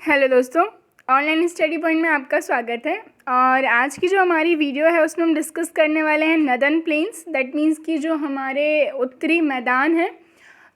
Hello दोस्तों, online study point में आपका स्वागत है। और आज की जो हमारी वीडियो है उसमें हम डिस्कस करने वाले हैं नदर्न प्लेन्स, दैट मीन्स कि जो हमारे उत्तरी मैदान हैं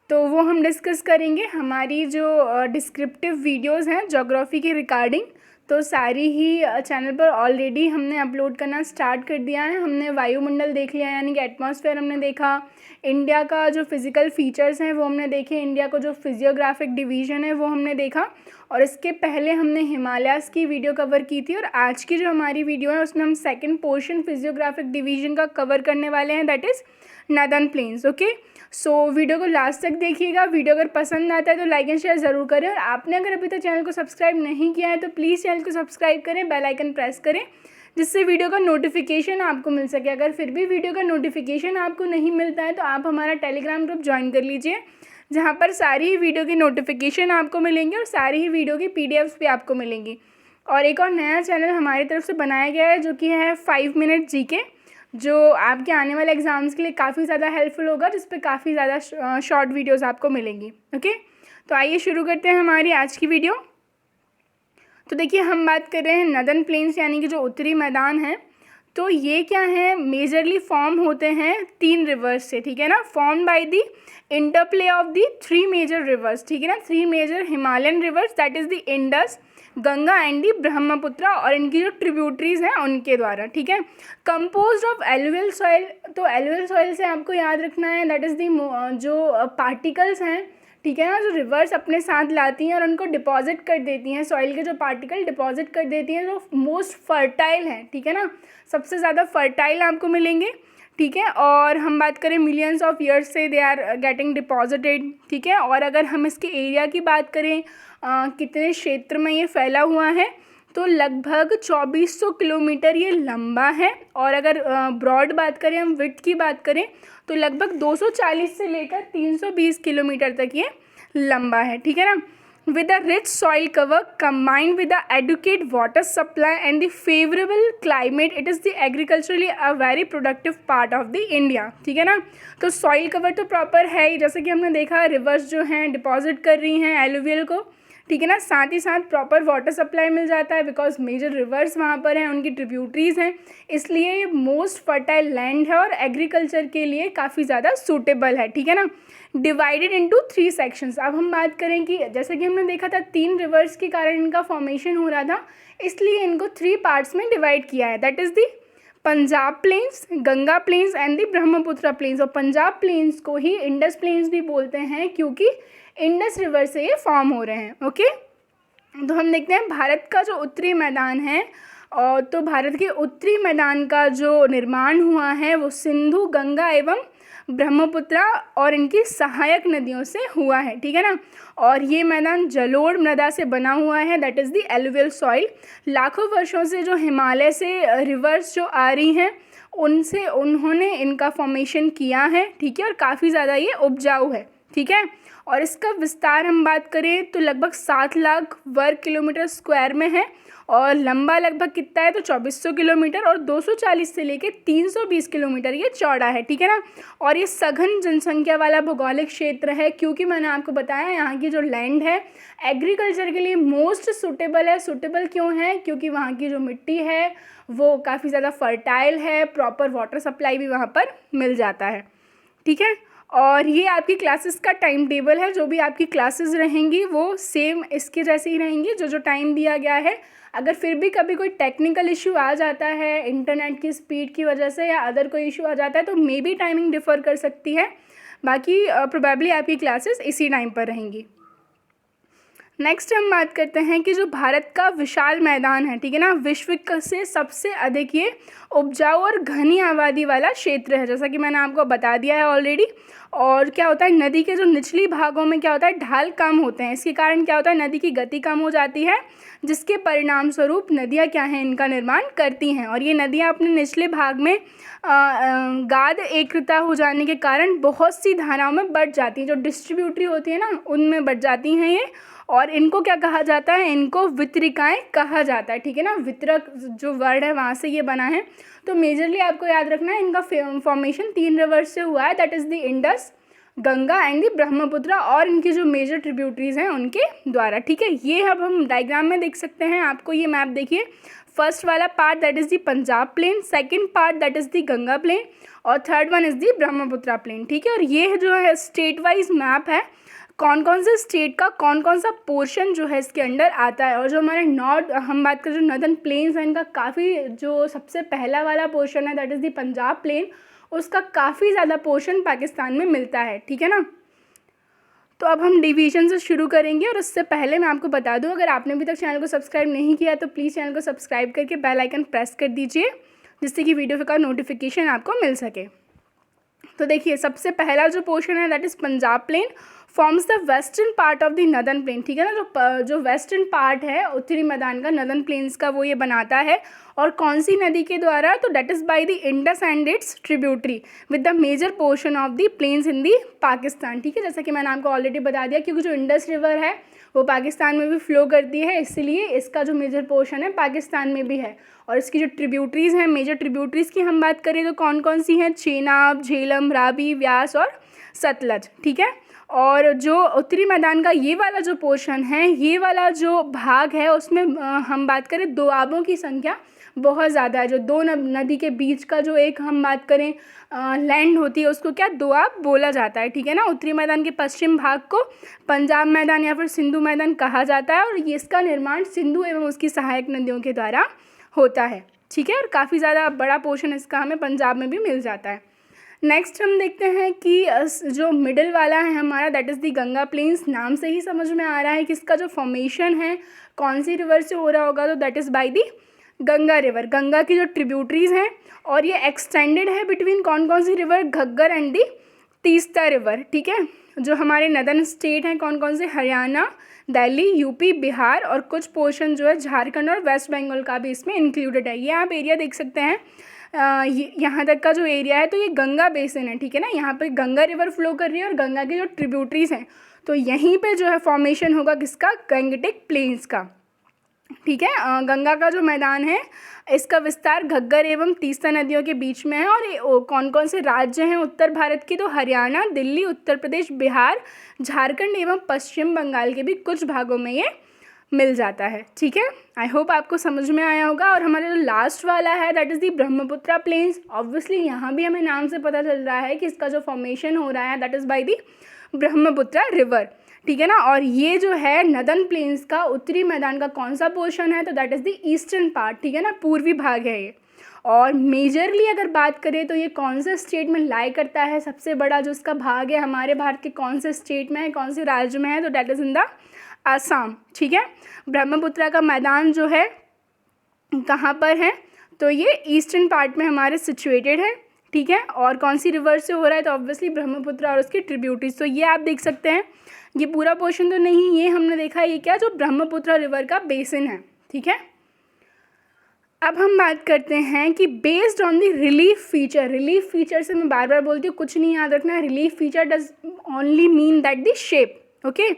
तो वो हम डिस्कस करेंगे। हमारी जो डिस्क्रिप्टिव वीडियोस हैं ज्योग्राफी के रिगार्डिंग, तो सारी ही चैनल पर ऑलरेडी हमने अपलोड करना स्टार्ट कर दिया है। हमने वायुमंडल देख लिया, यानी कि एटमॉस्फेयर हमने देखा, इंडिया का जो फिज़िकल फीचर्स हैं वो हमने देखे, इंडिया को जो फिजियोग्राफिक डिवीज़न है वो हमने देखा, और इसके पहले हमने हिमालयाज़ की वीडियो कवर की थी। और आज की जो हमारी वीडियो है उसमें हम सेकंड पोर्शन फिजियोग्राफिक डिवीज़न का कवर करने वाले हैं, that is northern plains. Okay, so video को लास्ट तक देखिएगा। वीडियो अगर पसंद आता है तो लाइक एंड शेयर ज़रूर करें, और आपने अगर अभी तक चैनल को सब्सक्राइब नहीं किया है तो प्लीज़ चैनल को सब्सक्राइब करें, बेल आइकन प्रेस करें, जिससे वीडियो का नोटिफिकेशन आपको मिल सके। अगर फिर भी वीडियो का नोटिफिकेशन आपको नहीं मिलता है तो आप हमारा टेलीग्राम ग्रुप ज्वाइन कर लीजिए, जहाँ पर सारी ही वीडियो की नोटिफिकेशन आपको मिलेंगे और सारी ही वीडियो की पीडीएफ्स भी आपको मिलेंगी। और एक और नया चैनल हमारी तरफ से बनाया गया है जो कि है 5 मिनट जीके, जो आपके आने वाले एग्ज़ाम्स के लिए काफ़ी ज़्यादा हेल्पफुल होगा, जिस पे काफ़ी ज़्यादा शॉर्ट वीडियोस आपको मिलेंगी। ओके, तो आइए शुरू करते हैं हमारी आज की वीडियो। तो देखिए, हम बात कर रहे हैं नदर्न प्लेन्स यानी कि जो उत्तरी मैदान हैं। तो ये क्या है, मेजरली फॉर्म होते हैं 3 रिवर्स से, ठीक है ना। Form by the interplay of the 3 major rivers, ठीक है ना। 3 major Himalayan rivers, that is the Indus, Ganga and the Brahmaputra, और इनकी जो ट्रिब्यूटरीज हैं उनके द्वारा, ठीक है। कंपोज्ड ऑफ एलुवियल सॉइल, तो एलुवियल सॉइल से आपको याद रखना है दैट इज़ दी जो पार्टिकल्स हैं, ठीक है ना, जो रिवर्स अपने साथ लाती हैं और उनको डिपॉजिट कर देती हैं, सॉइल के जो पार्टिकल डिपॉजिट कर देती हैं, जो मोस्ट फर्टाइल हैं, ठीक है ना, सबसे ज़्यादा फर्टाइल आपको मिलेंगे, ठीक है। और हम बात करें मिलियंस ऑफ ईयर्स से दे आर गेटिंग डिपॉजिटेड, ठीक है। और अगर हम इसके एरिया की बात करें, कितने क्षेत्र में ये फैला हुआ है, तो लगभग 2400 किलोमीटर ये लंबा है। और अगर ब्रॉड बात करें, हम विड्थ की बात करें, तो लगभग 240 से लेकर 320 किलोमीटर तक ये लंबा है, ठीक है ना। With a rich soil cover combined with the adequate water supply and the favorable climate, it is the agriculturally a very productive part of the India, ठीक है ना। तो सॉइल कवर तो प्रॉपर है ही, जैसे कि हमने देखा रिवर्स जो हैं डिपॉजिट कर रही हैं एलुवियल को, ठीक है ना। साथ ही साथ प्रॉपर वाटर सप्लाई मिल जाता है, बिकॉज मेजर रिवर्स वहाँ पर हैं, उनकी ट्रिब्यूटरीज हैं, इसलिए ये मोस्ट फर्टाइल लैंड है और एग्रीकल्चर के लिए काफ़ी ज़्यादा सूटेबल है, ठीक है ना। Divided into 3 sections. अब हम बात करें कि जैसे कि हमने देखा था 3 रिवर्स के कारण इनका फॉर्मेशन हो रहा था, इसलिए इनको 3 पार्ट्स में डिवाइड किया है, that is the Punjab plains, Ganga plains and the Brahmaputra plains. और पंजाब प्लेन्स को ही इंडस प्लेन्स भी बोलते हैं, क्योंकि इंडस रिवर से ये फॉर्म हो रहे हैं। ओके, तो हम देखते हैं भारत का जो उत्तरी मैदान है, और तो भारत के उत्तरी मैदान का जो निर्माण हुआ है वो सिंधु, गंगा एवं ब्रह्मपुत्रा और इनकी सहायक नदियों से हुआ है, ठीक है ना। और ये मैदान जलोढ़ मृदा से बना हुआ है, that is the alluvial soil. लाखों वर्षों से जो हिमालय से रिवर्स जो आ रही हैं उनसे उन्होंने इनका फॉर्मेशन किया है, ठीक है, और काफ़ी ज़्यादा ये उपजाऊ है, ठीक है। और इसका विस्तार हम बात करें तो लगभग 7 लाख वर्ग किलोमीटर स्क्वायर में है, और लंबा लगभग कितना है तो 2400 किलोमीटर, और 240 से लेके 320 किलोमीटर ये चौड़ा है, ठीक है ना। और ये सघन जनसंख्या वाला भौगोलिक क्षेत्र है, क्योंकि मैंने आपको बताया यहाँ की जो लैंड है एग्रीकल्चर के लिए मोस्ट सूटेबल है। सूटेबल क्यों है, क्योंकि वहाँ की जो मिट्टी है वो काफ़ी ज़्यादा फर्टाइल है, प्रॉपर वाटर सप्लाई भी वहाँ पर मिल जाता है, ठीक है। और ये आपकी क्लासेस का टाइम टेबल है, जो भी आपकी क्लासेस रहेंगी वो सेम इसके जैसे ही रहेंगी, जो टाइम दिया गया है। अगर फिर भी कभी कोई टेक्निकल इशू आ जाता है इंटरनेट की स्पीड की वजह से, या अदर कोई इशू आ जाता है, तो मे बी टाइमिंग डिफ़र कर सकती है, बाकी प्रोबेबली आपकी क्लासेस इसी टाइम पर रहेंगी। नेक्स्ट हम बात करते हैं कि जो भारत का विशाल मैदान है, ठीक है ना, विश्व से सबसे अधिक ये उपजाऊ और घनी आबादी वाला क्षेत्र है, जैसा कि मैंने आपको बता दिया है ऑलरेडी। और क्या होता है, नदी के जो निचली भागों में क्या होता है, ढाल कम होते हैं, इसके कारण क्या होता है, नदी की गति कम हो जाती है, जिसके परिणाम स्वरूप नदियाँ क्या हैं, इनका निर्माण करती हैं। और ये नदियाँ अपने निचले भाग में गाद एकता हो जाने के कारण बहुत सी धाराओं में बढ़ जाती हैं, जो डिस्ट्रीब्यूटरी होती है ना उनमें बढ़ जाती हैं ये। और इनको क्या कहा जाता है, इनको वितरिकाएँ कहा जाता है, ठीक है ना। वितरक जो वर्ड है वहाँ से ये बना है। तो मेजरली आपको याद रखना है इनका फॉर्मेशन 3 रिवर्स से हुआ है, that is the Indus, Ganga and दी ब्रह्मपुत्र और इनकी जो मेजर ट्रिब्यूटरीज हैं उनके द्वारा, ठीक है। ये अब हम डायग्राम में देख सकते हैं। आपको ये मैप देखिए, फर्स्ट वाला part that is the Punjab plain, second part that is the Ganga plain और third one is the Brahmaputra plain, ठीक है। और ये जो है स्टेट वाइज मैप है, कौन कौन से स्टेट का कौन कौन सा पोर्शन जो है इसके अंडर आता है। और जो हमारे नॉर्थ, हम बात करें जो नॉर्दर्न प्लेन्स हैं, इनका काफ़ी जो सबसे पहला वाला पोर्शन है that is the Punjab plain, उसका काफ़ी ज़्यादा पोर्शन पाकिस्तान में मिलता है, ठीक है ना। तो अब हम डिवीजन से शुरू करेंगे और उससे पहले मैं आपको बता दूं, अगर आपने अभी तक चैनल को सब्सक्राइब नहीं किया तो प्लीज़ चैनल को सब्सक्राइब करके बेल आइकन प्रेस कर दीजिए, जिससे कि वीडियो का नोटिफिकेशन आपको मिल सके। तो देखिए, सबसे पहला जो पोर्शन है that is Punjab plain forms the western part of the northern plain, ठीक है ना। जो वेस्टर्न पार्ट है उत्तरी मैदान का नदर्न प्लेन्स का, वो ये बनाता है। और कौन सी नदी के द्वारा, तो that is by the Indus and its tributary with the major portion of the plains in the Pakistan, ठीक है। जैसा कि मैंने आपको ऑलरेडी बता दिया, क्योंकि जो इंडस रिवर है वो पाकिस्तान में भी फ्लो करती है, इसलिए इसका जो मेजर पोर्शन है पाकिस्तान में भी है। और इसकी जो ट्रिब्यूटरीज़ हैं, मेजर ट्रिब्यूटरीज़ की हम बात करें तो कौन कौन सी हैं, चेनाब, झेलम, रावी, व्यास और सतलज, ठीक है। और जो उत्तरी मैदान का ये वाला जो पोर्शन है, ये वाला जो भाग है, उसमें हम बात करें दोआबों की संख्या बहुत ज़्यादा है। जो दो नदी के बीच का जो एक हम बात करें लैंड होती है, उसको क्या दोआब बोला जाता है, ठीक है ना। उत्तरी मैदान के पश्चिम भाग को पंजाब मैदान या फिर सिंधु मैदान कहा जाता है, और ये इसका निर्माण सिंधु एवं उसकी सहायक नदियों के द्वारा होता है, ठीक है। और काफ़ी ज़्यादा बड़ा पोर्शन इसका हमें पंजाब में भी मिल जाता है। नेक्स्ट हम देखते हैं कि जो मिडिल वाला है हमारा that is the Ganga plains. नाम से ही समझ में आ रहा है कि इसका जो फॉर्मेशन है कौन सी रिवर से हो रहा होगा, तो that is by the Ganga river. Ganga की जो ट्रिब्यूटरीज़ हैं, और ये एक्सटेंडेड है बिटवीन कौन कौन सी river, Ghaggar and the Teesta river, ठीक है। जो हमारे नदर्न स्टेट हैं कौन कौन से, हरियाणा, दिल्ली, यूपी, बिहार और कुछ पोर्शन जो है झारखंड और वेस्ट बंगाल का भी इसमें इंक्लूडेड है। ये आप एरिया देख सकते हैं, यहाँ तक का जो एरिया है, तो ये गंगा बेसिन है, ठीक है ना। यहाँ पे गंगा रिवर फ्लो कर रही है और गंगा की जो ट्रिब्यूटरीज़ हैं, तो यहीं पे जो है फॉर्मेशन होगा किसका, गंगटिक प्लेन्स का, ठीक है। गंगा का जो मैदान है, इसका विस्तार घग्गर एवं तीस्ता नदियों के बीच में है। और ये कौन कौन से राज्य हैं उत्तर भारत की, तो हरियाणा, दिल्ली, उत्तर प्रदेश, बिहार, झारखंड एवं पश्चिम बंगाल के भी कुछ भागों में ये मिल जाता है, ठीक है। आई होप आपको समझ में आया होगा। और हमारा जो लास्ट वाला है that is the Brahmaputra plains. Obviously यहाँ भी हमें नाम से पता चल रहा है कि इसका जो फॉर्मेशन हो रहा है that is by the Brahmaputra river, ठीक है ना। और ये जो है नदर्न प्लेन्स का उत्तरी मैदान का कौन सा पोर्शन है, तो that is the eastern part, ठीक है ना, पूर्वी भाग है ये। और मेजरली अगर बात करें तो ये कौन से स्टेट में लाई करता है, सबसे बड़ा जो इसका भाग है हमारे भारत के कौन से स्टेट में है, कौन से राज्य में है, तो that is in the Assam, ठीक है। ब्रह्मपुत्र का मैदान जो है कहाँ पर है, तो ये ईस्टर्न पार्ट में हमारे सिचुएटेड है, ठीक है। और कौन सी रिवर से हो रहा है, तो ऑब्वियसली ब्रह्मपुत्र और उसकी ट्रिब्यूटरीज। तो ये आप देख सकते हैं, ये पूरा पोर्शन तो नहीं, ये हमने देखा ये क्या, जो ब्रह्मपुत्र रिवर का बेसिन है, ठीक है। अब हम बात करते हैं कि based on the relief feature, relief feature से मैं बार बार बोलती हूँ, कुछ नहीं याद रखना है, relief feature does only mean that the shape, okay.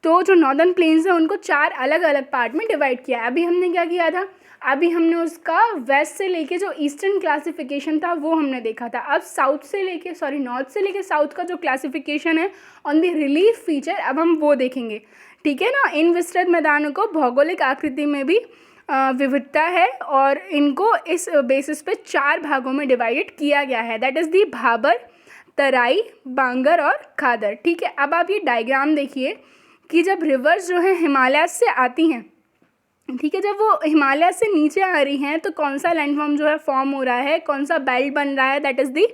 तो जो नॉर्दर्न प्लेन्स हैं उनको 4 अलग अलग पार्ट में डिवाइड किया है। अभी हमने क्या किया था, अभी हमने उसका वेस्ट से लेके जो ईस्टर्न क्लासिफिकेशन था वो हमने देखा था। अब साउथ से लेके नॉर्थ से लेके साउथ का जो क्लासिफिकेशन है ऑन द रिलीफ फीचर, अब हम वो देखेंगे, ठीक है ना। इन विस्तृत मैदानों को भौगोलिक आकृति में भी विविधता है, और इनको इस बेसिस पे 4 भागों में डिवाइडेड किया गया है, दैट इज़ दी भाबर, तराई, बांगर और खादर, ठीक है। अब आप ये डायग्राम देखिए कि जब रिवर्स जो है हिमालय से आती हैं, ठीक है, जब वो हिमालय से नीचे आ रही हैं तो कौन सा लैंडफॉर्म जो है फॉर्म हो रहा है, कौन सा बेल्ट बन रहा है, दैट इज़ दी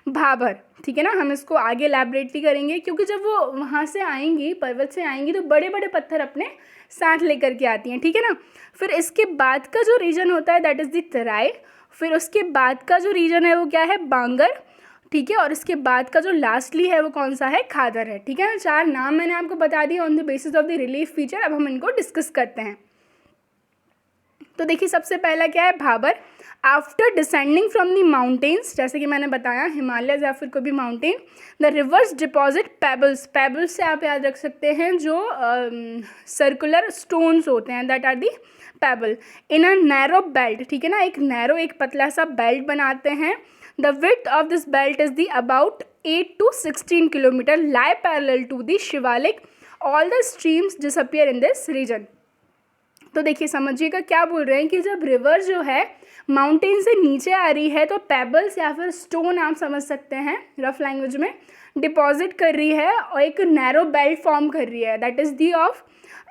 भाबर, ठीक है ना। हम इसको आगे एलैबोरेटली करेंगे, क्योंकि जब वो वहाँ से आएंगी, पर्वत से आएंगी, तो बड़े बड़े पत्थर अपने साथ लेकर के आती हैं, ठीक है ना। फिर इसके बाद का जो रीजन होता है दैट इज़ दी तराई, फिर उसके बाद का जो रीजन है वो क्या है, बांगर, ठीक है। और इसके बाद का जो लास्टली है वो कौन सा है, खादर है, ठीक है ना। 4 नाम मैंने आपको बता दिए on the basis of the relief feature. अब हम इनको डिस्कस करते हैं। तो देखिए, सबसे पहला क्या है, Bhabar. After descending from the mountains, जैसे कि मैंने बताया हिमालय या फिर कोई भी mountain, the rivers deposit pebbles, pebbles से आप याद रख सकते हैं जो सर्कुलर स्टोन्स होते हैं, that are the pebble in a narrow belt, ठीक है ना। एक पतला सा बेल्ट बनाते हैं। The width of this belt is the about 8 to 16 kilometre lie parallel to the Shivalik, all the streams disappear in this region। तो देखिए समझिएगा क्या बोल रहे हैं कि जब रिवर जो है माउंटेन से नीचे आ रही है तो पेबल्स या फिर स्टोन आप समझ सकते हैं रफ लैंग्वेज में डिपॉजिट कर रही है और एक नैरो बेल्ट फॉर्म कर रही है, that is the of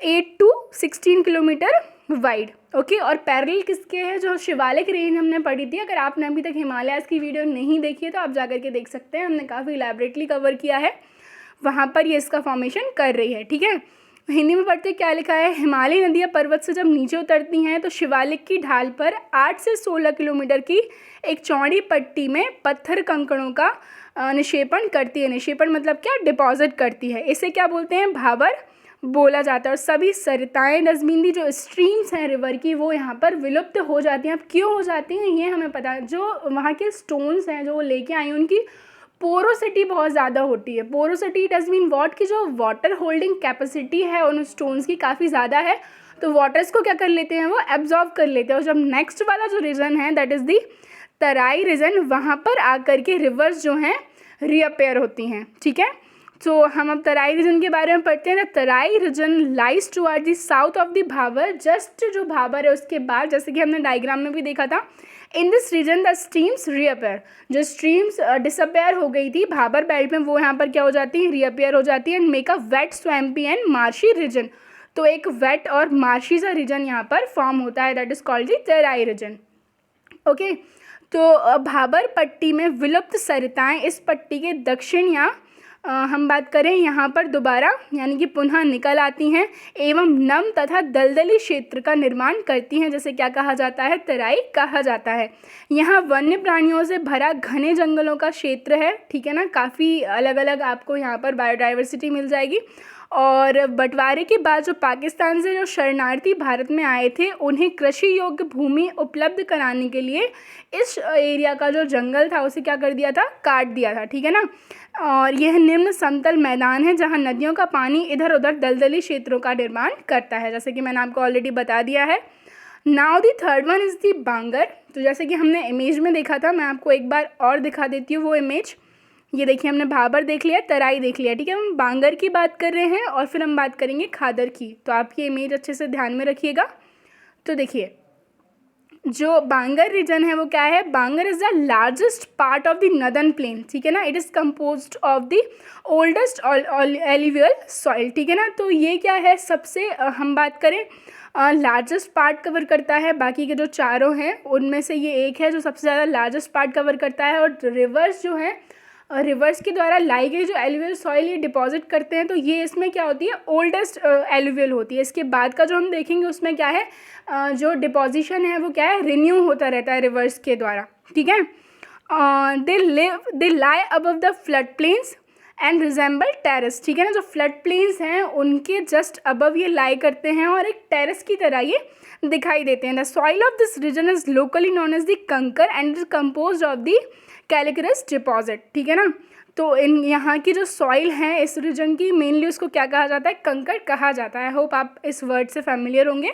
8 to 16 kilometre wide. Okay, और पैरेलल किसके है, जो शिवालिक रेंज हमने पढ़ी थी। अगर आपने अभी तक हिमालयाज़ की वीडियो नहीं देखी है तो आप जाकर के देख सकते हैं, हमने काफ़ी इलैबोरेटली कवर किया है, वहाँ पर ये इसका फॉर्मेशन कर रही है। ठीक है, हिंदी में पढ़ते क्या लिखा है, हिमालय नदियाँ पर्वत से जब नीचे उतरती हैं तो शिवालिक की ढाल पर 8 से 16 किलोमीटर की एक चौड़ी पट्टी में पत्थर कंकड़ों का निक्षेपण करती है। निक्षेपण मतलब क्या, डिपॉजिट करती है। इसे क्या बोलते हैं, भाबर बोला जाता है। और सभी सरिताएँ दसबिंदी जो स्ट्रीम्स हैं रिवर की वो यहाँ पर विलुप्त हो जाती हैं। अब क्यों हो जाती हैं ये हमें पता है, जो वहाँ के स्टोन्स हैं जो वो लेके आई उनकी पोरोसिटी बहुत ज़्यादा होती है। पोरोसिटी डज मीन वॉट, की जो वाटर होल्डिंग कैपेसिटी है उन स्टोन्स की काफ़ी ज़्यादा है, तो वाटर्स को क्या कर लेते हैं, वो एब्जॉर्व कर लेते हैं। और जब नेक्स्ट वाला जो रीजन है that is the Terai region, वहाँ पर आकर के रिवर्स जो हैं रीअपेयर होती हैं। ठीक है, तो हम अब तराई रीजन के बारे में पढ़ते हैं। Terai region lies toward the south of the Bhabar, just जो भाबर है उसके बाद, जैसे कि हमने डायग्राम में भी देखा था, in this region the streams reappear, जो स्ट्रीम्स डिसअपेयर हो गई थी भाबर बेल्ट में वो यहाँ पर क्या हो जाती है, रीअपेयर हो जाती है, and make a wet swampy and marshy region. तो एक वेट और मार्शी सा रीजन यहाँ पर फॉर्म होता है, that is called the Terai region. Okay, तो भाबर पट्टी में विलुप्त सरिताएं इस पट्टी के दक्षिण या हम बात करें यहाँ पर दोबारा यानी कि पुनः निकल आती हैं एवं नम तथा दलदली क्षेत्र का निर्माण करती हैं, जैसे क्या कहा जाता है, तराई कहा जाता है। यहाँ वन्य प्राणियों से भरा घने जंगलों का क्षेत्र है। ठीक है ना, काफ़ी अलग अलग आपको यहाँ पर बायोडाइवर्सिटी मिल जाएगी। और बंटवारे के बाद जो पाकिस्तान से जो शरणार्थी भारत में आए थे उन्हें कृषि योग्य भूमि उपलब्ध कराने के लिए इस एरिया का जो जंगल था उसे क्या कर दिया था, काट दिया था। ठीक है ना, और यह निम्न समतल मैदान है जहां नदियों का पानी इधर उधर दलदली क्षेत्रों का निर्माण करता है, जैसे कि मैंने आपको ऑलरेडी बता दिया है। Now the third one is the Bangar. तो जैसे कि हमने इमेज में देखा था, मैं आपको एक बार और दिखा देती हूँ वो इमेज। ये देखिए, हमने भाबर देख लिया, तराई देख लिया। ठीक है, हम बांगर की बात कर रहे हैं और फिर हम बात करेंगे खादर की। तो आप ये इमेज अच्छे से ध्यान में रखिएगा। तो देखिए, जो बांगर रीजन है वो क्या है, Bangar is the largest part of the northern plain. ठीक है ना, it is composed of the oldest alluvial soil. ठीक है ना, तो ये क्या है, सबसे हम बात करें लार्जेस्ट पार्ट कवर करता है, बाकी के जो चारों हैं उनमें से ये एक है जो सबसे ज़्यादा लार्जेस्ट पार्ट कवर करता है। और रिवर्स जो है, रिवर्स के द्वारा लाई गई जो एलुवियल सॉइल ये डिपॉजिट करते हैं, तो ये इसमें क्या होती है, ओल्डेस्ट एलुवियल होती है। इसके बाद का जो हम देखेंगे उसमें क्या है, जो डिपॉजिशन है वो क्या है, रिन्यू होता रहता है रिवर्स के द्वारा। ठीक है, they lie above the flood plains and resemble terrace. ठीक है ना, जो फ्लड प्लेन्स हैं उनके जस्ट अबव ये लाई करते हैं और एक टेरेस की तरह ये दिखाई देते हैं। The soil of this region is locally known as the kankar and is compose of the calcareous deposit. ठीक है ना, तो इन यहाँ की जो सॉइल है इस रीजन की मेनली उसको क्या कहा जाता है, कंकड़ कहा जाता है। होप आप इस वर्ड से फैमिलियर होंगे।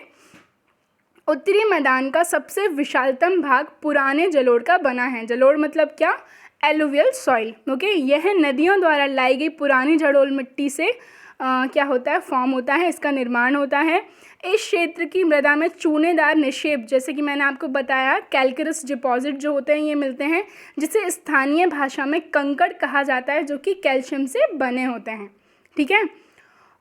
उत्तरी मैदान का सबसे विशालतम भाग पुराने जलोढ़ का बना है। जलोढ़ मतलब क्या, एलुवियल सॉइल। ओके, यह नदियों द्वारा लाई गई पुरानी जलोढ़ मिट्टी से क्या होता है, फॉर्म होता है, इसका निर्माण होता है। इस क्षेत्र की मृदा में चूनेदार निक्षेप, जैसे कि मैंने आपको बताया, कैल्करस डिपॉजिट जो होते हैं ये मिलते हैं, जिसे स्थानीय भाषा में कंकड़ कहा जाता है, जो कि कैल्शियम से बने होते हैं। ठीक है,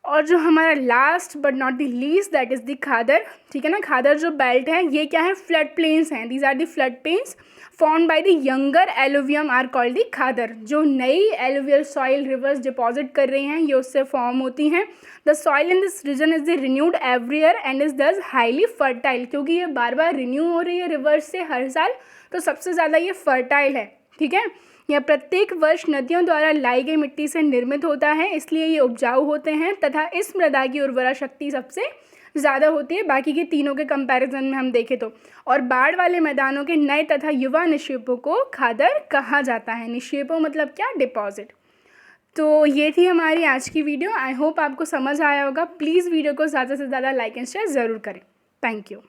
और जो हमारा last but not the least that is the khadar. ठीक है ना, खादर जो बेल्ट है ये क्या है, फ्लड प्लेन्स हैं। These are the flood plains formed by the younger alluvium are called the khadar. जो नई एलुवियल सॉइल रिवर्स डिपॉजिट कर रही हैं ये उससे फॉर्म होती हैं। The soil in this region is the renewed every year and is thus highly fertile. क्योंकि ये बार बार रिन्यू हो रही है रिवर्स से हर साल, तो सबसे ज़्यादा ये फर्टाइल है। ठीक है, यह प्रत्येक वर्ष नदियों द्वारा लाई गई मिट्टी से निर्मित होता है, इसलिए ये उपजाऊ होते हैं तथा इस मृदा की उर्वरा शक्ति सबसे ज़्यादा होती है बाकी के तीनों के कंपैरिजन में हम देखें तो। और बाढ़ वाले मैदानों के नए तथा युवा निक्षेपों को खादर कहा जाता है। निक्षेपों मतलब क्या, डिपॉजिट। तो ये थी हमारी आज की वीडियो। आई होप आपको समझ आया होगा। प्लीज़ वीडियो को ज़्यादा से ज़्यादा लाइक एंड शेयर ज़रूर करें। Thank you.